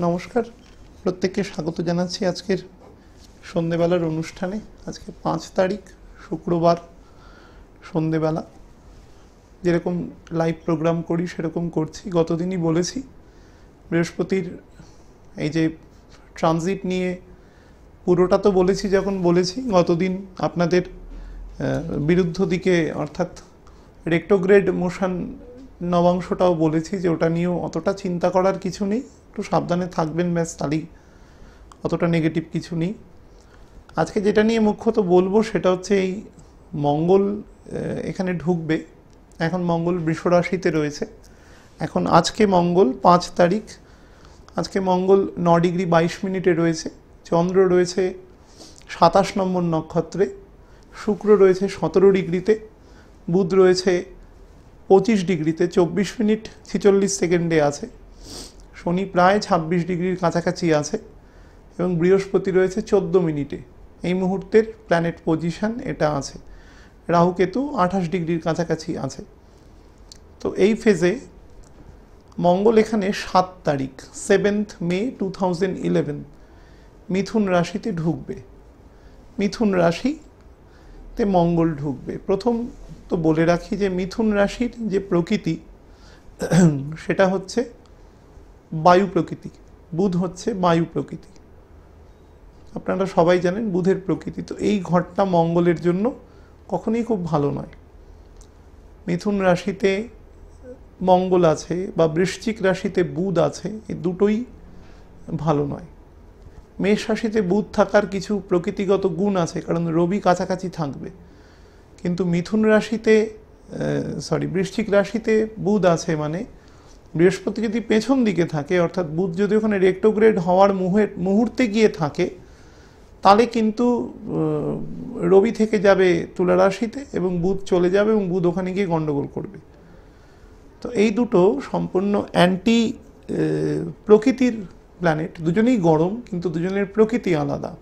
নমস্কার, প্রত্যেককে স্বাগত জানাচ্ছি আজকের সন্ধেবেলার অনুষ্ঠানে। আজকে 5 তারিখ শুক্রবার সন্ধেবেলা যেরকম লাইভ প্রোগ্রাম করি সেরকম করছি। গতদিনই বলেছি বৃহস্পতির এই যে ট্রানজিট নিয়ে পুরোটা তো বলেছি। যখন বলেছি গতদিন আপনাদের বিরুদ্ধ দিকে অর্থাৎ রেক্টোগ্রেড মোশন নবাংশটাও বলেছি যে ওটা নিয়েও অতটা চিন্তা করার কিছু নেই, একটু সাবধানে থাকবেন ব্যাস, তাহলেই অতটা নেগেটিভ কিছু নেই। আজকে যেটা নিয়ে মুখ্যত বলবো সেটা হচ্ছে এই মঙ্গল এখানে ঢুকবে। এখন মঙ্গল বৃষ রাশিতে রয়েছে। এখন আজকে মঙ্গল 5 তারিখ, আজকে মঙ্গল 9 ডিগ্রি 22 মিনিটে রয়েছে। চন্দ্র রয়েছে 27 নম্বর নক্ষত্রে, শুক্র রয়েছে 17 ডিগ্রিতে, বুধ রয়েছে 25 ডিগ্রিতে 24 মিনিট 46 সেকেন্ডে আছে, শনি প্রায় 26 ডিগ্রির কাছাকাছি আছে এবং বৃহস্পতি রয়েছে 14 মিনিটে। এই মুহূর্তের প্ল্যানেট পজিশন এটা আছে। রাহু কেতু 28 ডিগ্রির কাছাকাছি আছে। তো এই ফেজে মঙ্গল এখানে 7 তারিখ 7th মে 2011 মিথুন রাশিতে ঢুকবে। মিথুন রাশিতে মঙ্গল ঢুকবে। প্রথম তো বলে রাখি যে মিথুন রাশির যে প্রকৃতি সেটা হচ্ছে বায়ু প্রকৃতি। বুধ হচ্ছে বায়ু প্রকৃতি, আপনারা সবাই জানেন বুধের প্রকৃতি। তো এই ঘরটা মঙ্গলের জন্য কখনোই খুব ভালো নয়। মিথুন রাশিতে মঙ্গল আছে বা বৃশ্চিক রাশিতে বুধ আছে, এই দুটোই ভালো নয়। মেষ রাশিতে বুধ থাকার কিছু প্রকৃতিগত গুণ আছে, কারণ রবি কাছাকাছি থাকবে। কিন্তু মিথুন রাশিতে বৃশ্চিক রাশিতে বুধ আছে মানে বৃহস্পতি যদি পেছন দিকে থাকে, অর্থাৎ বুধ যদি ওখানে রেক্টোগ্রেড হওয়ার মুহূর্তে গিয়ে থাকে, তাহলে কিন্তু রবি থেকে যাবে তুলা রাশিতে এবং বুধ চলে যাবে এবং বুধ ওখানে গিয়ে গন্ডগোল করবে। তো এই দুটো সম্পূর্ণ অ্যান্টি প্রকৃতির প্ল্যানেট। দুজনেই গরম, কিন্তু দুজনের প্রকৃতি আলাদা।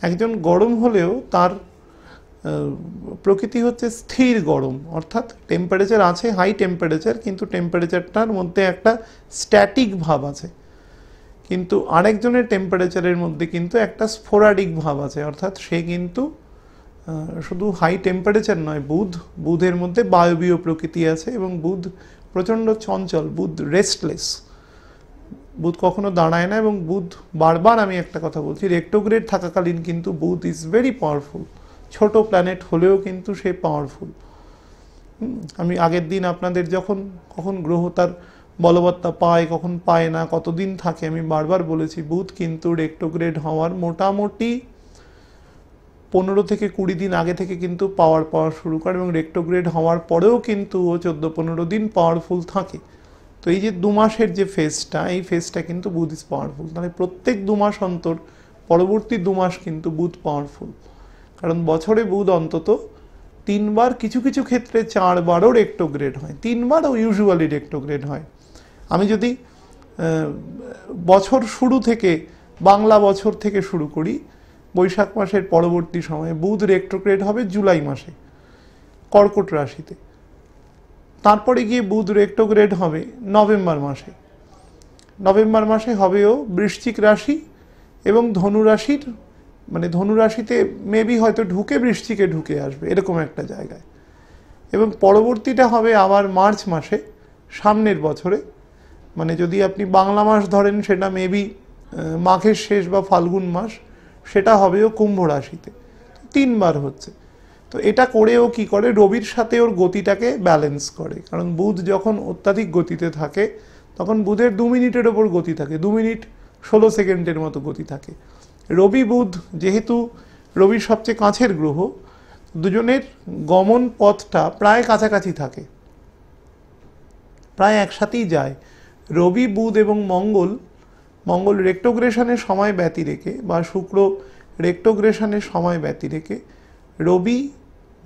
একজন গরম হলেও তার প্রকৃতি হচ্ছে স্থির গরম, অর্থাৎ টেম্পারেচার আছে হাই টেম্পারেচার, কিন্তু টেম্পারেচারটার মধ্যে একটা স্ট্যাটিক ভাব আছে। কিন্তু আরেকজনের টেম্পারেচারের মধ্যে কিন্তু একটা স্পোরাডিক ভাব আছে, অর্থাৎ সে কিন্তু শুধু হাই টেম্পারেচার নয়, বুধের মধ্যে বায়বীয় প্রকৃতি আছে এবং বুধ প্রচণ্ড চঞ্চল, বুধ রেস্টলেস, বুধ কখনো দাঁড়ায় না। এবং বুধ বারবার আমি একটা কথা বলছি, রেক্টোগ্রেড থাকাকালীন কিন্তু বুধ ইজ ভেরি পাওয়ারফুল। ছোট প্ল্যানেট হলেও কিন্তু সে পাওয়ারফুল। আমি আগের দিন আপনাদের কখন গ্রহ তার বলবত্তা পায় কখন পায় না, কতদিন থাকে, আমি বারবার বলেছি বুধ কিন্তু রেক্টোগ্রেড হওয়ার মোটামুটি 15 থেকে 20 দিন আগে থেকে কিন্তু পাওয়া শুরু করে এবং রেক্টোগ্রেড হওয়ার পরেও কিন্তু ও 14-15 দিন পাওয়ারফুল থাকে। তো এই যে 2 মাসের যে ফেজটা, এই ফেজটা কিন্তু বুধ ইজ পাওয়ারফুল। তাহলে প্রত্যেক 2 মাস অন্তর পরবর্তী 2 মাস কিন্তু বুধ পাওয়ারফুল, কারণ বছরে বুধ অন্তত 3 বার, কিছু কিছু ক্ষেত্রে 4 বারও রেক্টোগ্রেড হয়, 3 বারও ইউজুয়ালি রেক্টোগ্রেড হয়। আমি যদি বছর শুরু থেকে বাংলা বছর থেকে শুরু করি, বৈশাখ মাসের পরবর্তী সময়ে বুধ রেক্টোগ্রেড হবে জুলাই মাসে কর্কট রাশিতে। তারপরে গিয়ে বুধ রেক্টোগ্রেড হবে নভেম্বর মাসে। নভেম্বর মাসে হবেও বৃশ্চিক রাশি এবং ধনু রাশির, মানে ধনু রাশিতে মেবি হয়তো ঢুকে বৃশ্চিকে ঢুকে আসবে, এরকম একটা জায়গায়। এবং পরবর্তীটা হবে আবার মার্চ মাসে সামনের বছরে, মানে যদি আপনি বাংলা মাস ধরেন সেটা মেবি মাঘের শেষ বা ফাল্গুন মাস, সেটা হবেও কুম্ভ রাশিতে। 3 বার হচ্ছে। তো এটা করেও কি করে, রবির সাথে ওর গতিটাকে ব্যালেন্স করে। কারণ বুধ যখন অত্যাধিক গতিতে থাকে তখন বুধের 2 মিনিটের ওপর গতি থাকে, 2 মিনিট 16 সেকেন্ডের মতো গতি থাকে। রবি বুধ যেহেতু রবির সবচেয়ে কাছের গ্রহ, দুজনের গমন পথটা প্রায় কাছাকাছি থাকে, প্রায় একসাথেই যায়। রবি বুধ এবং মঙ্গল রেক্টোগ্রেশনের সময় ব্যতি রেখে বা শুক্র রেক্টোগ্রেশনের সময় ব্যতি রেখে রবি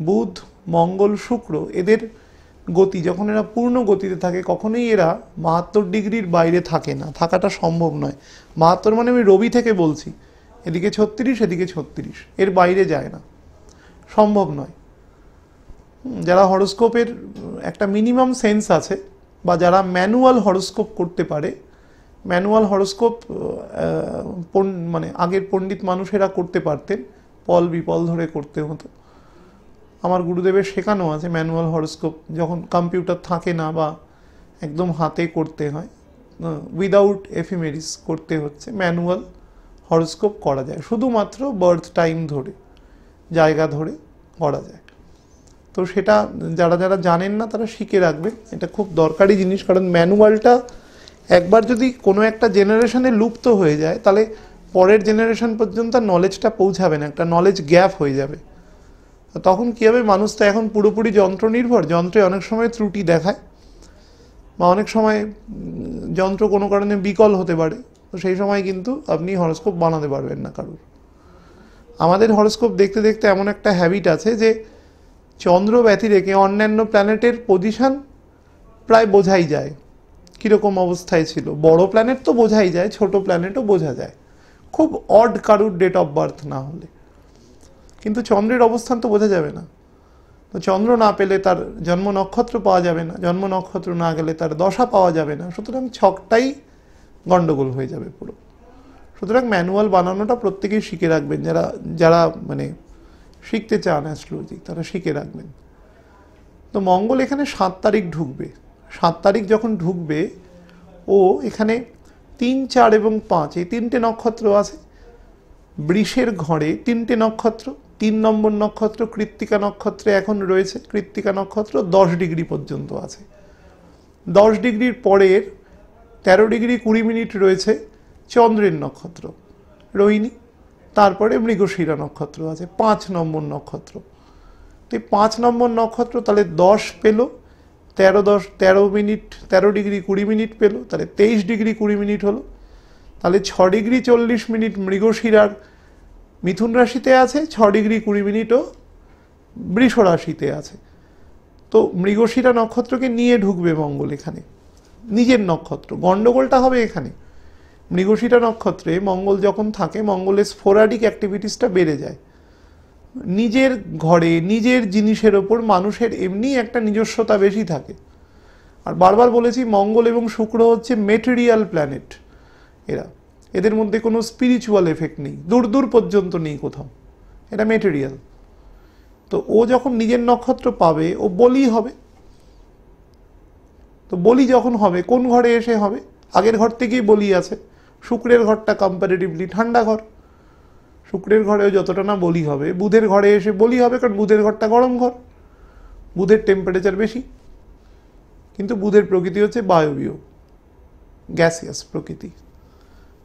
বুধ মঙ্গল শুক্র এদের গতি যখন এরা পূর্ণ গতিতে থাকে, কখনোই এরা 72 ডিগ্রির বাইরে থাকে না, থাকাটা সম্ভব নয়। 72 মানে আমি রবি থেকে বলছি, এদিকে 36 এদিকে 36, এর বাইরে যায় না, সম্ভব নয়। যারা হরোস্কোপের একটা মিনিমাম সেন্স আছে বা যারা ম্যানুয়াল হরোস্কোপ করতে পারে, ম্যানুয়াল হরোস্কোপ মানে আগের পণ্ডিত মানুষেরা করতে পারতেন, পল বিপল ধরে করতে হতো। আমার গুরুদেবের শেখানো আছে ম্যানুয়াল হরোস্কোপ যখন কম্পিউটার থাকে না বা একদম হাতে করতে হয়, উইদাউট এফিমেরিস করতে হচ্ছে, ম্যানুয়াল হরোস্কোপ করা যায়, শুধুমাত্র বার্থ টাইম ধরে, জায়গা ধরে করা যায়। তো সেটা যারা যারা জানেন না তারা শিখে রাখবেন, এটা খুব দরকারি জিনিস। কারণ ম্যানুয়ালটা একবার যদি কোনো একটা জেনারেশনে লুপ্ত হয়ে যায় তাহলে পরের জেনারেশন পর্যন্ত নলেজটা পৌঁছাবে না, একটা নলেজ গ্যাপ হয়ে যাবে। তখন কী হবে, মানুষ তো এখন পুরোপুরি যন্ত্র নির্ভর, যন্ত্রে অনেক সময় ত্রুটি দেখায় বা অনেক সময় যন্ত্র কোনো কারণে বিকল হতে পারে, তো সেই সময় কিন্তু আপনি হরোস্কোপ বানাতে পারবেন না কারোর। আমাদের হরোস্কোপ দেখতে দেখতে এমন একটা হ্যাবিট আছে যে চন্দ্র ব্যতি রেখে অন্যান্য প্ল্যানেটের পজিশন প্রায় বোঝাই যায় কীরকম অবস্থায় ছিল। বড় প্ল্যানেট তো বোঝাই যায়, ছোট প্ল্যানেটও বোঝা যায়, খুব অড কারুর ডেট অফ বার্থ না হলে। কিন্তু চন্দ্রের অবস্থান তো বোঝা যাবে না, তো চন্দ্র না পেলে তার জন্ম নক্ষত্র পাওয়া যাবে না, জন্ম নক্ষত্র না গেলে তার দশা পাওয়া যাবে না, সুতরাং ছকটাই গন্ডগোল হয়ে যাবে পুরো। সুতরাং ম্যানুয়াল বানানোটা প্রত্যেকেই শিখে রাখবেন, যারা যারা মানে শিখতে চান অ্যাস্ট্রোলজি তারা শিখে রাখবেন। তো মঙ্গল এখানে 7 তারিখ ঢুকবে। 7 তারিখ যখন ঢুকবে ও এখানে 3, 4 এবং 5 এই 3টে নক্ষত্র আছে। বৃষের ঘরে 3টে নক্ষত্র, 3 নম্বর নক্ষত্র কৃত্তিকা নক্ষত্রে এখন রয়েছে। কৃত্তিকা নক্ষত্র 10 ডিগ্রি পর্যন্ত আছে। 10 ডিগ্রির পরের 13 ডিগ্রি 20 মিনিট রয়েছে চন্দ্রের নক্ষত্র রোহিণী, তারপরে মৃগশিরা নক্ষত্র আছে 5 নম্বর নক্ষত্র। তো এই 5 নম্বর নক্ষত্র তাহলে 10 পেল, 13 মিনিট 13 ডিগ্রি 20 মিনিট পেল, তাহলে 23 ডিগ্রি 20 মিনিট হলো। তাহলে 6 ডিগ্রি 40 মিনিট মৃগশিরার মিথুন রাশিতে আছে, 6 ডিগ্রি 20 মিনিটও বৃষ রাশিতে আছে। তো মৃগশিরা নক্ষত্রকে নিয়ে ঢুকবে মঙ্গল এখানে, নিজের নক্ষত্র। গন্ডগোলটা হবে এখানে, মৃগশিরা নক্ষত্রে মঙ্গল যখন থাকে মঙ্গলের স্পোরাডিক অ্যাক্টিভিটিসটা বেড়ে যায়। নিজের ঘরে নিজের জিনিসের ওপর মানুষের এমনি একটা নিজস্বতা বেশি থাকে। আর বারবার বলেছি মঙ্গল এবং শুক্র হচ্ছে মেটেরিয়াল প্ল্যানেট, এদের মধ্যে কোনো স্পিরিচুয়াল এফেক্ট নেই, দূর দূর পর্যন্ত নেই কোথাও, এটা মেটেরিয়াল। তো ও যখন নিজের নক্ষত্র পাবে ও বলি হবে। তো বলি যখন হবে কোন ঘরে এসে হবে, আগের ঘর থেকেই বলি আছে। শুক্রের ঘরটা কম্পারেটিভলি ঠান্ডা ঘর, শুক্রের ঘরেও যতটা না বলি হবে, বুধের ঘরে এসে বলি হবে, কারণ বুধের ঘরটা গরম ঘর, বুধের টেম্পারেচার বেশি। কিন্তু বুধের প্রকৃতি হচ্ছে বায়বীয়, গ্যাসিয়াস প্রকৃতি।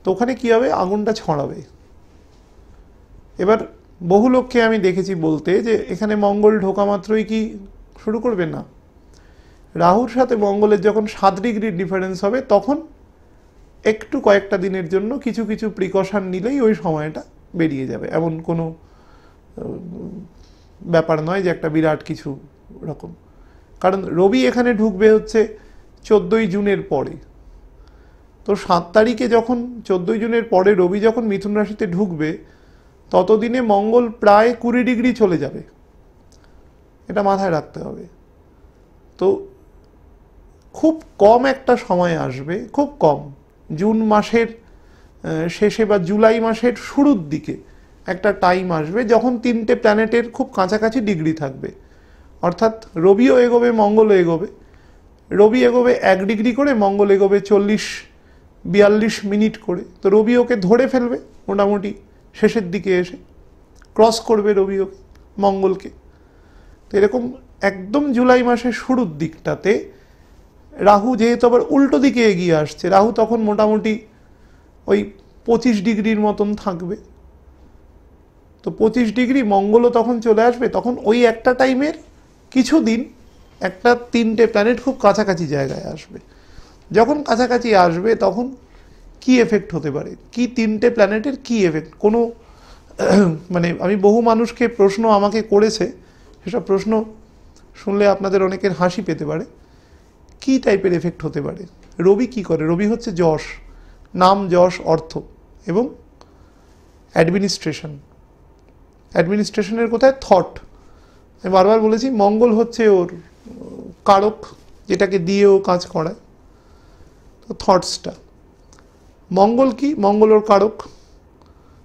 তো ওখানে কী হবে, আগুনটা ছড়াবে। এবার বহু লোককে আমি দেখেছি বলতে যে এখানে মঙ্গল ঢোকা মাত্রই কি শুরু করবে, না। রাহুর সাথে মঙ্গলের যখন 7 ডিগ্রির ডিফারেন্স হবে তখন একটু কয়েকটা দিনের জন্য কিছু কিছু প্রিকশন নিলেই ওই সময়টা বেরিয়ে যাবে। এমন কোনো ব্যাপার নয় যে একটা বিরাট কিছু রকম। কারণ রবি এখানে ঢুকবে হচ্ছে 14ই জুনের পরে। তো 7 তারিখে যখন 14ই জুনের পরে রবি যখন মিথুন রাশিতে ঢুকবে ততদিনে মঙ্গল প্রায় 20 ডিগ্রি চলে যাবে, এটা মাথায় রাখতে হবে। তো খুব কম একটা সময় আসবে, খুব কম, জুন মাসের শেষে বা জুলাই মাসের শুরুর দিকে একটা টাইম আসবে যখন 3টে প্ল্যানেটের খুব কাছাকাছি ডিগ্রি থাকবে। অর্থাৎ রবিও এগোবে মঙ্গলও এগোবে, রবি এগোবে 1 ডিগ্রি করে, মঙ্গল এগোবে 40-42 মিনিট করে। তো রবি ওকে ধরে ফেলবে মোটামুটি শেষের দিকে এসে, ক্রস করবে রবি ওকে মঙ্গলকে। তো এরকম একদম জুলাই মাসের শুরুর দিকটাতে রাহু যেহেতু আবার উল্টো দিকে এগিয়ে আসছে, রাহু তখন মোটামুটি ওই 25 ডিগ্রির মতন থাকবে। তো 25 ডিগ্রি, মঙ্গলও তখন চলে আসবে। তখন ওই একটা টাইমের কিছুদিন একটা 3টে প্ল্যানেট খুব কাছাকাছি জায়গায় আসবে। যখন কাছাকাছি আসবে তখন কি এফেক্ট হতে পারে, কি 3টে প্ল্যানেটের কি এফেক্ট, কোনো মানে আমি বহু মানুষকে প্রশ্ন আমাকে করেছে, সেসব প্রশ্ন শুনলে আপনাদের অনেকের হাসি পেতে পারে। কি টাইপের এফেক্ট হতে পারে? রবি কি করে? রবি হচ্ছে যশ, নাম, যশ, অর্থ এবং অ্যাডমিনিস্ট্রেশন। অ্যাডমিনিস্ট্রেশনের কোথায়? থট। আমি বারবার বলেছি মঙ্গল হচ্ছে ওর কারক, যেটাকে দিয়ে ও কাজ করায়। তো থটসটা, মঙ্গল কি? মঙ্গল ওর কারক।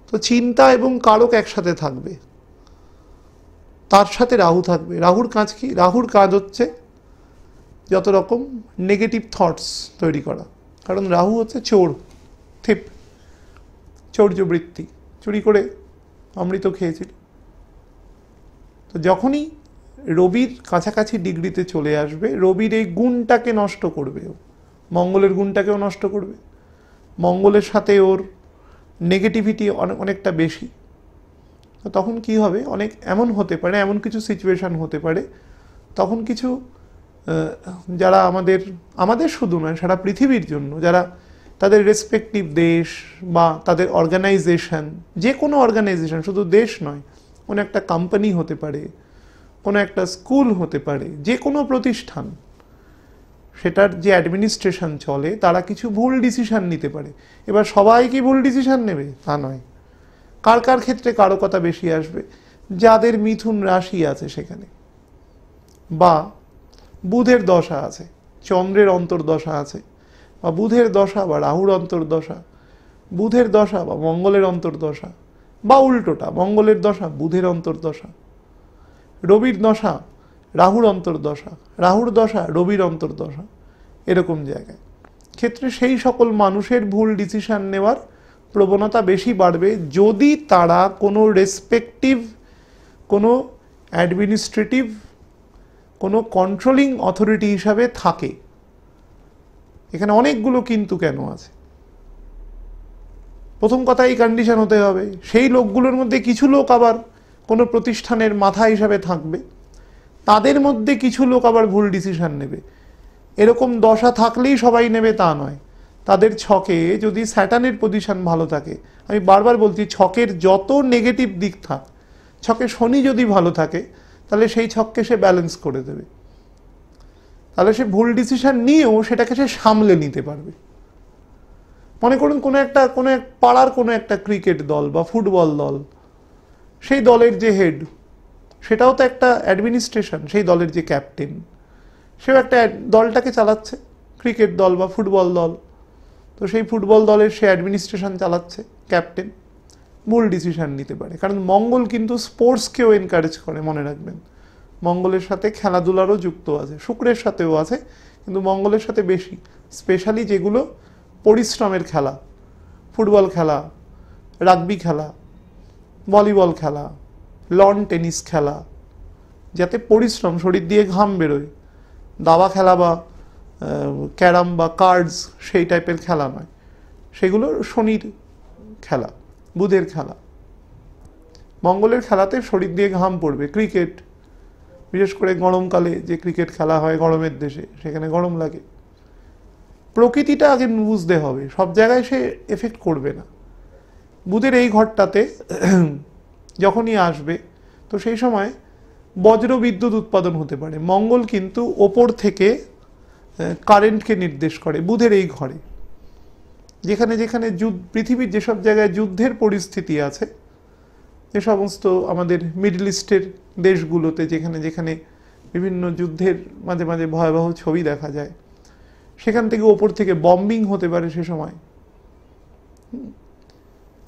তো চিন্তা এবং কারক একসাথে থাকবে, তার সাথে রাহু থাকবে। রাহুর কাজ কি? রাহুর কাজ হচ্ছে যত রকম নেগেটিভ থটস তৈরি করা, কারণ রাহু হচ্ছে চোর, থিপ, চৌর্যবৃত্তি, চুরি করে অমৃত খেয়েছিল। তো যখনই রবির কাছাকাছি ডিগ্রিতে চলে আসবে, রবির এই গুণটাকে নষ্ট করবে, মঙ্গলের গুণটাকেও নষ্ট করবে। মঙ্গলের সাথে ওর নেগেটিভিটি অনেকটা বেশি। তো তখন কি হবে? অনেক এমন হতে পারে, এমন কিছু সিচুয়েশান হতে পারে, তখন কিছু যারা আমাদের শুধু নয়, সারা পৃথিবীর জন্য, যারা তাদের রেসপেক্টিভ দেশ বা তাদের অর্গানাইজেশন, যে কোনো অর্গানাইজেশন, শুধু দেশ নয়, কোনো একটা কোম্পানি হতে পারে, কোনো একটা স্কুল হতে পারে, যে কোনো প্রতিষ্ঠান, সেটার যে অ্যাডমিনিস্ট্রেশন চলে, তারা কিছু ভুল ডিসিশন নিতে পারে। এবার সবাই কি ভুল ডিসিশন নেবে? তা নয়। কার কার ক্ষেত্রে কারকতা বেশি আসবে? যাদের মিথুন রাশি আছে সেখানে, বা বুধের দশা আছে, চন্দ্রের অন্তর্দশা আছে, বা বুধের দশা বা রাহুর অন্তর্দশা, বুধের দশা বা মঙ্গলের অন্তর্দশা, বা উল্টোটা, মঙ্গলের দশা বুধের অন্তর্দশা, রবির দশা রাহুর অন্তর্দশা, রাহুর দশা রবির অন্তর্দশা, এরকম জায়গায় ক্ষেত্রে সেই সকল মানুষের ভুল ডিসিশন নেওয়ার প্রবণতা বেশি বাড়বে, যদি তারা কোনো রেসপেক্টিভ, কোনো অ্যাডমিনিস্ট্রেটিভ, কোনো কন্ট্রোলিং অথরিটি হিসাবে থাকে। এখানে অনেকগুলো কিন্তু কেন আছে। প্রথম কথা, এই কন্ডিশন হতে হবে। সেই লোকগুলোর মধ্যে কিছু লোক আবার কোনো প্রতিষ্ঠানের মাথা হিসাবে থাকবে, তাদের মধ্যে কিছু লোক আবার ভুল ডিসিশন নেবে। এরকম দশা থাকলেই সবাই নেবে তা নয়। তাদের ছকে যদি স্যাটার্নের পজিশন ভালো থাকে, আমি বারবার বলছি, ছকের যত নেগেটিভ দিক থাক, ছকে শনি যদি ভালো থাকে, তাহলে সেই ছককে সে ব্যালেন্স করে দেবে। তাহলে সে ভুল ডিসিশন নিয়েও সেটাকে সে সামলে নিতে পারবে। মনে করুন কোনো এক পাড়ার কোনো একটা ক্রিকেট দল বা ফুটবল দল, সেই দলের যে হেড, সেটাও তো একটা অ্যাডমিনিস্ট্রেশন। সেই দলের যে ক্যাপ্টেন, সেও একটা দলটাকে চালাচ্ছে, ক্রিকেট দল বা ফুটবল দল। তো সেই ফুটবল দলের সে অ্যাডমিনিস্ট্রেশন চালাচ্ছে, ক্যাপ্টেন ভুল ডিসিশন নিতে পারে। কারণ মঙ্গল কিন্তু স্পোর্টসকেও এনকারেজ করে, মনে রাখবেন। মঙ্গলের সাথে খেলাধুলারও যুক্ত আছে, শুক্রের সাথেও আছে, কিন্তু মঙ্গলের সাথে বেশি। স্পেশালি যেগুলো পরিশ্রমের খেলা, ফুটবল খেলা, রাগবি খেলা, ভলিবল খেলা, লন টেনিস খেলা, যাতে পরিশ্রম, শরীর দিয়ে ঘাম বেরোয়, দাবা খেলা বা ক্যারাম বা কার্ডস সেই টাইপের খেলা নয়, সেগুলো শনির খেলা, বুধের খেলা। মঙ্গলের খেলাতে শরীর দিয়ে ঘাম পড়বে। ক্রিকেট, বিশেষ করে গরমকালে যে ক্রিকেট খেলা হয় গরমের দেশে, সেখানে গরম লাগে। প্রকৃতিটা আগে বুঝতে হবে, সব জায়গায় সে এফেক্ট করবে না। বুধের এই ঘরটাতে যখনই আসবে, তো সেই সময় বজ্র বিদ্যুৎ উৎপাদন হতে পারে। মঙ্গল কিন্তু ওপর থেকে কারেন্টকে নির্দেশ করে বুধের এই ঘরে। যেখানে যেখানে পৃথিবীর যেসব জায়গায় যুদ্ধের পরিস্থিতি আছে, যে সমস্ত আমাদের মিডল ইস্টের দেশগুলোতে যেখানে যেখানে বিভিন্ন যুদ্ধের মাঝে মাঝে ভয়াবহ ছবি দেখা যায়, সেখান থেকে ওপর থেকে বম্বিং হতে পারে সে সময়।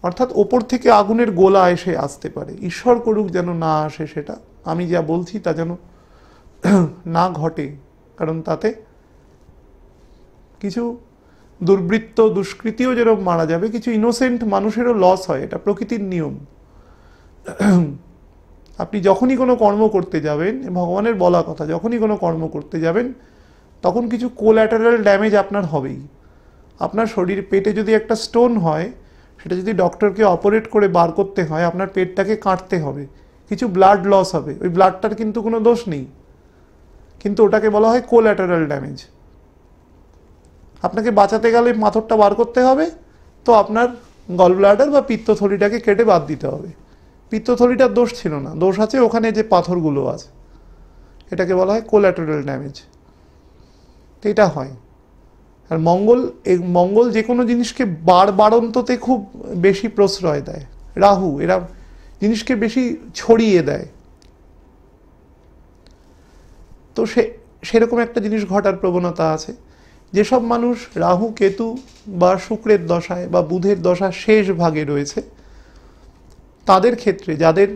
অর্থাৎ ওপর থেকে আগুনের গোলা এসে আসতে পারে। ঈশ্বর করুক যেন না আসে সেটা, আমি যা বলছি তা যেন না ঘটে, কারণ তাতে কিছু দুর্বৃত্ত, দুষ্কৃতীও যেরকম মারা যাবে, কিছু ইনোসেন্ট মানুষেরও লস হয়। এটা প্রকৃতির নিয়ম। আপনি যখনই কোনো কর্ম করতে যাবেন, ভগবানের বলা কথা, যখনই কোনো কর্ম করতে যাবেন, তখন কিছু কোল্যাটারাল ড্যামেজ আপনার হবেই। আপনার শরীর, পেটে যদি একটা স্টোন হয়, সেটা যদি ডক্টরকে অপারেট করে বার করতে হয়, আপনার পেটটাকে কাটতে হবে, কিছু ব্লাড লস হবে। ওই ব্লাডটার কিন্তু কোনো দোষ নেই, কিন্তু ওটাকে বলা হয় কোল্যাটারাল ড্যামেজ। আপনাকে বাঁচাতে গেলে পাথরটা বার করতে হবে, তো আপনার গল ব্লাডার বা পিত্তথলিটাকে কেটে বাদ দিতে হবে। পিত্তথলিটার দোষ ছিল না, দোষ আছে ওখানে যে পাথরগুলো আছে, এটাকে বলা হয় কোল্যাটারাল ড্যামেজ। তো এটা হয়। আর মঙ্গল যে কোনো জিনিসকে বাড়ন্ততে খুব বেশি প্রশ্রয় দেয়। রাহু এরা জিনিসকে বেশি ছড়িয়ে দেয়। তো সেরকম একটা জিনিস ঘটার প্রবণতা আছে। যেসব মানুষ রাহু কেতু বা শুক্রের দশায় বা বুধের দশা শেষ ভাগে রয়েছে তাদের ক্ষেত্রে, যাদের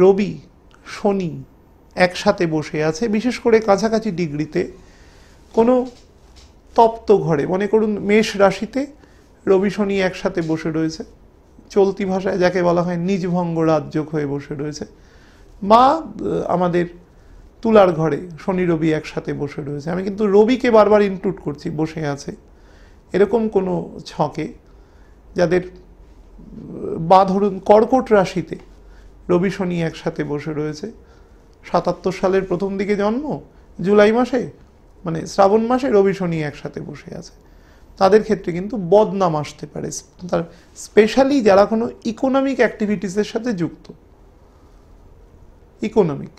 রবি শনি একসাথে বসে আছে, বিশেষ করে কাছাকাছি ডিগ্রিতে, কোনো তপ্ত ঘরে, মনে করুন মেষ রাশিতে রবি শনি একসাথে বসে রয়েছে, চলতি ভাষায় যাকে বলা হয় নিজভঙ্গ রাজযোগ হয়ে বসে রয়েছে, বা আমাদের তুলার ঘরে শনি রবি একসাথে বসে রয়েছে, আমি কিন্তু রবিকে বারবার ইনক্লুড করছি, বসে আছে, এরকম কোনো ছকে যাদের, বা ধরুন কর্কট রাশিতে রবি শনি একসাথে বসে রয়েছে, 77 সালের প্রথম দিকে জন্ম, জুলাই মাসে মানে শ্রাবণ মাসে রবি শনি একসাথে বসে আছে, তাদের ক্ষেত্রে কিন্তু বদনাম আসতে পারে। তার স্পেশালি যারা কোনো ইকোনমিক অ্যাক্টিভিটিসের সাথে যুক্ত, ইকোনমিক,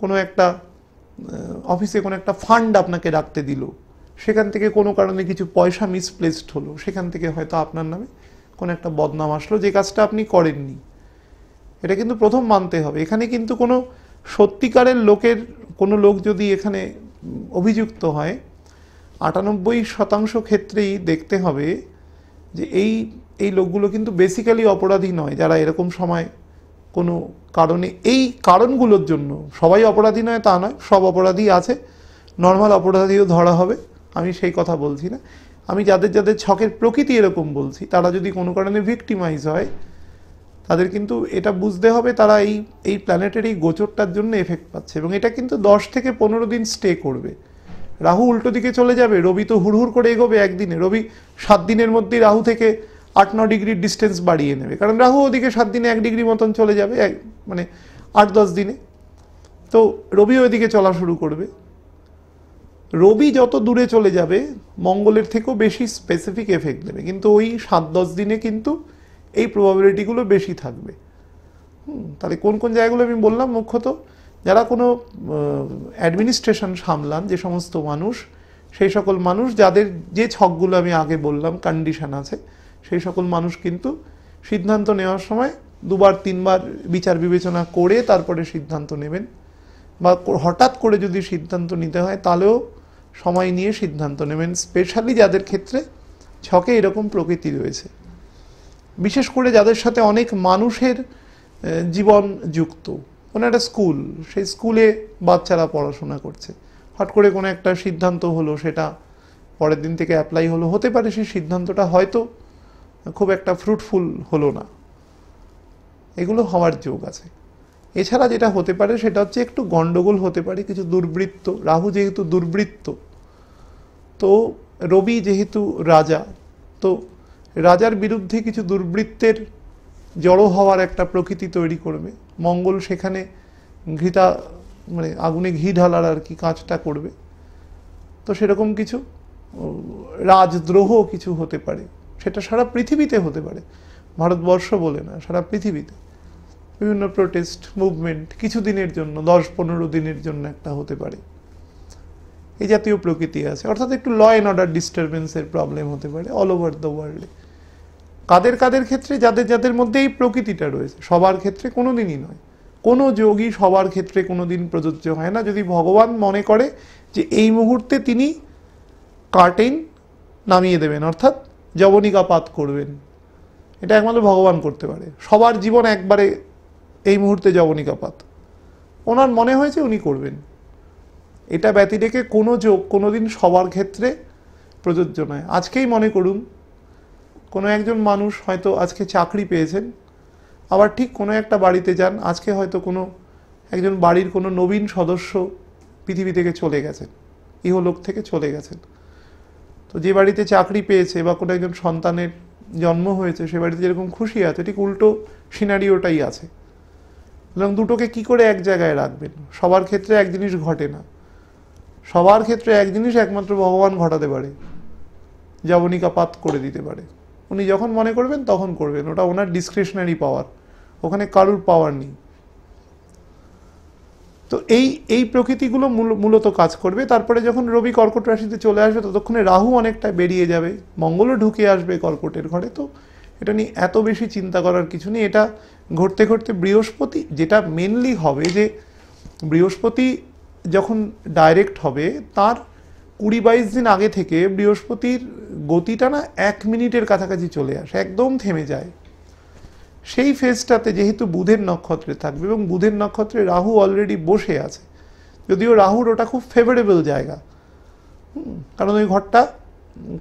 কোনো একটা অফিসে কোনো একটা ফান্ড আপনাকে রাখতে দিল, সেখান থেকে কোনো কারণে কিছু পয়সা মিসপ্লেসড হলো, সেখান থেকে হয়তো আপনার নামে কোনো একটা বদনাম আসলো, যে কাজটা আপনি করেননি। এটা কিন্তু প্রথম মানতে হবে। এখানে কিন্তু কোনো সত্যিকারের লোকের, কোনো লোক যদি এখানে অভিযুক্ত হয়, 98% ক্ষেত্রেই দেখতে হবে যে এই লোকগুলো কিন্তু বেসিক্যালি অপরাধী নয়, যারা এরকম সময় কোনো কারণে, এই কারণগুলোর জন্য সবাই অপরাধী নয় তা নয়, সব অপরাধী আছে, নর্মাল অপরাধীও ধরা হবে, আমি সেই কথা বলছি না। আমি যাদের যাদের ছকের প্রকৃতি এরকম বলছি, তারা যদি কোনো কারণে ভিক্টিমাইজ হয়, তাদের কিন্তু এটা বুঝতে হবে তারা এই প্ল্যানেটের এই গোচরটার জন্য এফেক্ট পাচ্ছে, এবং এটা কিন্তু 10 থেকে 15 দিন স্টে করবে। রাহু উল্টো দিকে চলে যাবে, রবি তো হুড়হুড় করে এগোবে একদিনে, রবি 7 দিনের মধ্যেই রাহু থেকে 8-9 ডিগ্রির ডিস্টেন্স বাড়িয়ে নেবে, কারণ রাহু ওদিকে 7 দিনে 1 ডিগ্রি মতন চলে যাবে, মানে 8-10 দিনে, তো রবি ওইদিকে চলা শুরু করবে। রবি যত দূরে চলে যাবে মঙ্গলের থেকেও বেশি স্পেসিফিক এফেক্ট দেবে, কিন্তু ওই 7-10 দিনে কিন্তু এই প্রবাবিলিটিগুলো বেশি থাকবে। তাহলে কোন কোন জায়গাগুলো আমি বললাম, মুখ্যত যারা কোনো অ্যাডমিনিস্ট্রেশন সামলান, যে সমস্ত মানুষ, সেই সকল মানুষ যাদের যে ছকগুলো আমি আগে বললাম কন্ডিশন আছে, সেই সকল মানুষ কিন্তু সিদ্ধান্ত নেওয়ার সময় 2-3বার বিচার বিবেচনা করে তারপরে সিদ্ধান্ত নেবেন, বা হঠাৎ করে যদি সিদ্ধান্ত নিতে হয় তাহলেও সময় নিয়ে সিদ্ধান্ত নেবেন, স্পেশালি যাদের ক্ষেত্রে ছকে এরকম প্রকৃতি রয়েছে, বিশেষ করে যাদের সাথে অনেক মানুষের জীবন যুক্ত। কোনো একটা স্কুল, সেই স্কুলে বাচ্চারা পড়াশোনা করছে, হঠাৎ করে কোনো একটা সিদ্ধান্ত হলো, সেটা পরের দিন থেকে অ্যাপ্লাই হলো, হতে পারে সেই সিদ্ধান্তটা হয়তো খুব একটা ফ্রুটফুল হলো না, এগুলো হওয়ার যোগ আছে। এছাড়া যেটা হতে পারে সেটা হচ্ছে একটু গন্ডগোল হতে পারে, কিছু দুর্বৃত্ত, রাহু যেহেতু দুর্বৃত্ত, তো রবি যেহেতু রাজা, তো রাজার বিরুদ্ধে কিছু দুর্বৃত্তের জড়ো হওয়ার একটা প্রকৃতি তৈরি করবে। মঙ্গল সেখানে ঘৃতা, মানে আগুনে ঘি ঢালার আর কি কাজটা করবে, তো সেরকম কিছু রাজদ্রোহ কিছু হতে পারে, সেটা সারা পৃথিবীতে হতে পারে, ভারতবর্ষ বলে না, সারা পৃথিবীতে বিভিন্ন প্রোটেস্ট মুভমেন্ট কিছু দিনের জন্য, 10-15 দিনের জন্য একটা হতে পারে, এই জাতীয় প্রকৃতি আছে। অর্থাৎ একটু ল অ্যান্ড অর্ডার ডিস্টারবেন্সের প্রবলেম হতে পারে অল ওভার দ্য ওয়ার্ল্ডে। কাদের কাদের ক্ষেত্রে, যাদের যাদের মধ্যে এই প্রকৃতিটা রয়েছে, সবার ক্ষেত্রে কোনো দিনই নয়, কোনো যোগই সবার ক্ষেত্রে কোনো দিন প্রযোজ্য হয় না। যদি ভগবান মনে করে যে এই মুহূর্তে তিনি কার্টেন নামিয়ে দেবেন, অর্থাৎ যবনিকাপাত করবেন, এটা একমাত্র ভগবান করতে পারে। সবার জীবন একবারে এই মুহূর্তে যবনিকাপাত ওনার মনে হয়েছে উনি করবেন, এটা ব্যতি রেখে কোনো যোগ কোনোদিন সবার ক্ষেত্রে প্রযোজ্য নয়। আজকেই মনে করুন কোনো একজন মানুষ হয়তো আজকে চাকরি পেয়েছেন, আবার ঠিক কোনো একটা বাড়িতে যান, আজকে হয়তো কোনো একজন বাড়ির কোনো নবীন সদস্য পৃথিবী থেকে চলে গেছেন, ইহলোক থেকে চলে গেছেন, তো যে বাড়িতে চাকরি পেয়েছে বা কোনো একজন সন্তানের জন্ম হয়েছে, সে বাড়িতে যেরকম খুশি আছে, ঠিক উল্টো সিনারিওটাই আছে। এবং দুটোকে কি করে এক জায়গায় রাখবেন? সবার ক্ষেত্রে এক জিনিস ঘটে না, সবার ক্ষেত্রে এক জিনিস একমাত্র ভগবান ঘটাতে পারে, যবনিকাপাত করে দিতে পারে। উনি যখন মনে করবেন তখন করবেন, ওটা ওনার ডিসক্রিশনারি পাওয়ার, ওখানে কারুর পাওয়ার নেই। তো এই প্রকৃতিগুলো মূলত কাজ করবে। তারপরে যখন রবি কর্কট রাশিতে চলে আসবে, ততক্ষণে রাহু অনেকটা বেরিয়ে যাবে, মঙ্গলও ঢুকে আসবে কর্কটের ঘরে। তো এটা নিয়ে এত বেশি চিন্তা করার কিছু নেই। এটা ঘটতে ঘটতে বৃহস্পতি, যেটা মেনলি হবে, যে বৃহস্পতি যখন ডাইরেক্ট হবে, তার 20-22 দিন আগে থেকে বৃহস্পতির গতিটা না 1 মিনিটের কাছাকাছি চলে আসে, একদম থেমে যায়। সেই ফেজটাতে যেহেতু বুধের নক্ষত্রে থাকবে এবং বুধের নক্ষত্রে রাহু অলরেডি বসে আছে, যদিও রাহুর ওটা খুব ফেভারেবল জায়গা, কারণ ওই ঘরটা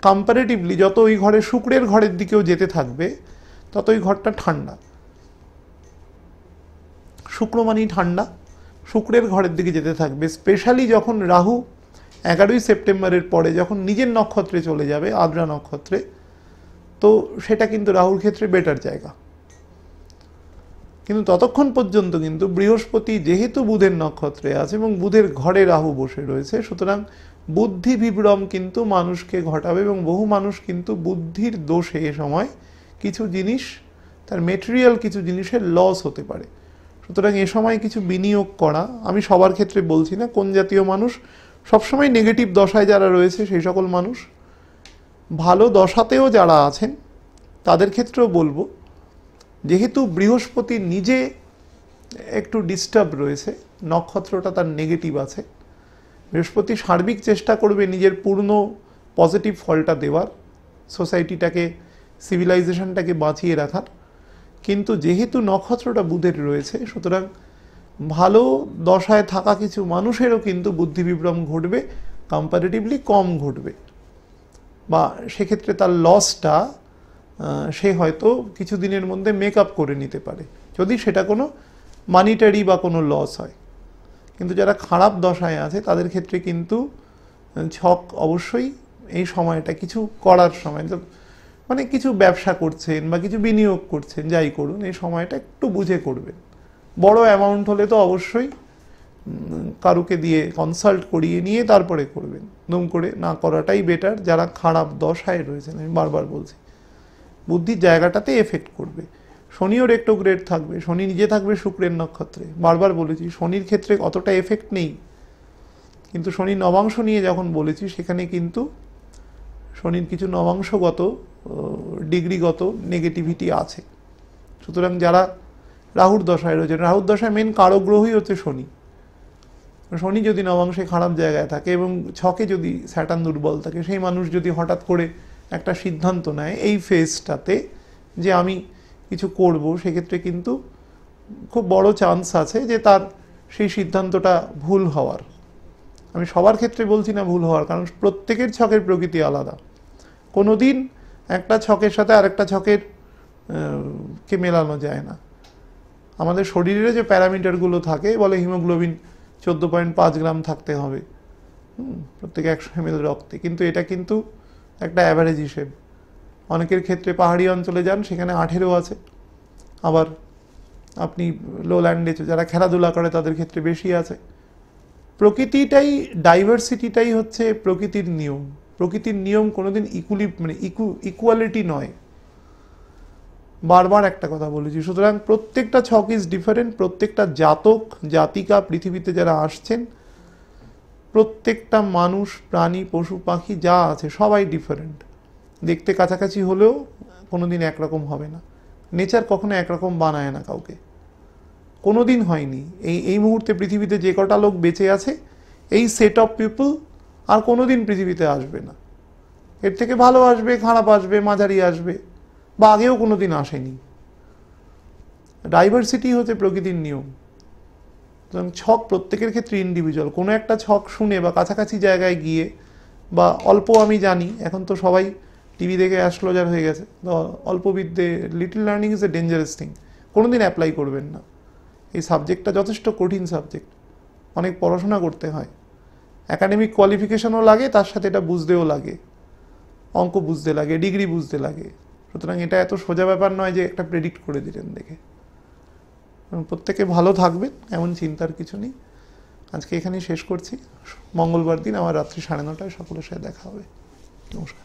কম্পারেটিভলি যত ওই ঘরে শুক্রের ঘরের দিকেও যেতে থাকবে তত ওই ঘরটা ঠান্ডা। শুক্র মানেই ঠান্ডা, শুক্রের ঘরের দিকে যেতে থাকবে। স্পেশালি যখন রাহু 11ই সেপ্টেম্বরের পরে যখন নিজের নক্ষত্রে চলে যাবে, আদ্রা নক্ষত্রে, তো সেটা কিন্তু রাহুর ক্ষেত্রে বেটার জায়গা। কিন্তু ততক্ষণ পর্যন্ত কিন্তু বৃহস্পতি যেহেতু বুধের নক্ষত্রে আছে এবং বুধের ঘরে রাহু বসে রয়েছে, সুতরাং বুদ্ধি বিভ্রম কিন্তু মানুষকে ঘটাবে এবং বহু মানুষ কিন্তু বুদ্ধির দোষে এ সময় কিছু জিনিস, তার মেটেরিয়াল কিছু জিনিসের লস হতে পারে। সুতরাং এ সময় কিছু বিনিয়োগ করা, আমি সবার ক্ষেত্রে বলছি না, কোন জাতীয় মানুষ সবসময় নেগেটিভ দশায় যারা রয়েছে সেই সকল মানুষ, ভালো দশাতেও যারা আছেন তাদের ক্ষেত্রেও বলবো, যেহেতু বৃহস্পতি নিজে একটু ডিস্টার্ব রয়েছে, নক্ষত্রটা তার নেগেটিভ আছে, বৃহস্পতি সার্বিক চেষ্টা করবে নিজের পূর্ণ পজিটিভ ফলটা দেওয়ার, সোসাইটিটাকে, সিভিলাইজেশনটাকে বাঁচিয়ে রাখার, কিন্তু যেহেতু নক্ষত্রটা বুধের রয়েছে, সুতরাং ভালো দশায় থাকা কিছু মানুষেরও কিন্তু বুদ্ধিবিভ্রম ঘটবে, কম্পারেটিভলি কম ঘটবে, বা সেক্ষেত্রে তার লসটা সে হয়তো কিছু দিনের মধ্যে মেক আপ করে নিতে পারে, যদি সেটা কোনো মানিটারি বা কোনো লস হয়। কিন্তু যারা খারাপ দশায় আছে তাদের ক্ষেত্রে কিন্তু ছক অবশ্যই এই সময়টা কিছু করার সময়, মানে কিছু ব্যবসা করছেন বা কিছু বিনিয়োগ করছেন, যাই করুন, এই সময়টা একটু বুঝে করবেন। বড় অ্যামাউন্ট হলে তো অবশ্যই কারুকে দিয়ে কনসাল্ট করিয়ে নিয়ে তারপরে করবেন, দুম করে না করাটাই বেটার। যারা খারাপ দশায় রয়েছেন, আমি বারবার বলছি, বুদ্ধির জায়গাটাতে এফেক্ট করবে। শনিও রেট্রোগ্রেড থাকবে, শনি নিজে থাকবে শুক্রের নক্ষত্রে, বারবার বলেছি শনির ক্ষেত্রে অতটা এফেক্ট নেই, কিন্তু শনি নবাংশ নিয়ে যখন বলেছি সেখানে কিন্তু শনির কিছু নবাংশগত ডিগ্রিগত নেগেটিভিটি আছে। সুতরাং যারা রাহুর দশায় রয়েছেন, রাহুর দশায় মেন কারগ্রহই হচ্ছে শনি, শনি যদি নবাংশে খারাপ জায়গায় থাকে এবং ছকে যদি স্যাটার্ন দুর্বল থাকে, সেই মানুষ যদি হঠাৎ করে একটা সিদ্ধান্ত নেয় এই ফেজটাতে যে আমি কিছু করব, সেক্ষেত্রে কিন্তু খুব বড় চান্স আছে যে তার সেই সিদ্ধান্তটা ভুল হওয়ার। আমি সবার ক্ষেত্রে বলছি না ভুল হওয়ার, কারণ প্রত্যেকের ছকের প্রকৃতি আলাদা। কোনো দিন একটা ছকের সাথে আরেকটা ছকের কে মেলানো যায় না। আমাদের শরীরে যে প্যারামিটারগুলো থাকে, বলে হিমোগ্লোবিন 14.5 গ্রাম থাকতে হবে প্রত্যেক 100 ml রক্তে, কিন্তু এটা কিন্তু একটা অ্যাভারেজ হিসেব। অনেকের ক্ষেত্রে পাহাড়ি অঞ্চলে যান, সেখানে 18 আছে, আবার আপনি লোল্যান্ডে যারা খেলাধুলা করে তাদের ক্ষেত্রে বেশি আছে। প্রকৃতিটাই, ডাইভার্সিটিটাই হচ্ছে প্রকৃতির নিয়ম। প্রকৃতির নিয়ম কোনোদিন ইকুয়ালিটি নয়, বারবার একটা কথা বলেছি। সুতরাং প্রত্যেকটা ছক ইজ ডিফারেন্ট, প্রত্যেকটা জাতক জাতিকা পৃথিবীতে যারা আসছেন, প্রত্যেকটা মানুষ, প্রাণী, পশু পাখি যা আছে সবাই ডিফারেন্ট। দেখতে কাছাকাছি হলেও কোনোদিন একরকম হবে না। নেচার কখনো একরকম বানায় না কাউকে, কোনোদিন হয়নি। এই মুহূর্তে পৃথিবীতে যে কটা লোক বেঁচে আছে, এই সেট অফ পিপল আর কোনোদিন পৃথিবীতে আসবে না। এর থেকে ভালো আসবে, খারাপ আসবে, মাঝারি আসবে, বা আগেও কোনোদিন আসেনি। ডাইভার্সিটি হচ্ছে প্রকৃতির নিয়ম। ছক প্রত্যেকের ক্ষেত্রে ইন্ডিভিজুয়াল। কোনো একটা ছক শুনে বা কাছাকাছি জায়গায় গিয়ে, বা অল্প আমি জানি, এখন তো সবাই টিভি দেখে অ্যাস্ট্রোলজার হয়ে গেছে, অল্প বিদ্যে, little learning is a dangerous thing, কোনোদিন অ্যাপ্লাই করবেন না। এই সাবজেক্টটা যথেষ্ট কঠিন সাবজেক্ট, অনেক পড়াশোনা করতে হয়, একাডেমিক কোয়ালিফিকেশনও লাগে, তার সাথে এটা বুঝতেও লাগে, অঙ্ক বুঝতে লাগে, ডিগ্রি বুঝতে লাগে। সুতরাং এটা এত সোজা ব্যাপার নয় যে একটা প্রেডিক্ট করে দিলেন দেখে। প্রত্যেকে ভালো থাকবেন, এমন চিন্তার কিছু নেই। আজকে এখানেই শেষ করছি। মঙ্গলবার দিন আমার রাত্রি 9:30টায় সকলের সাথে দেখা হবে। নমস্কার।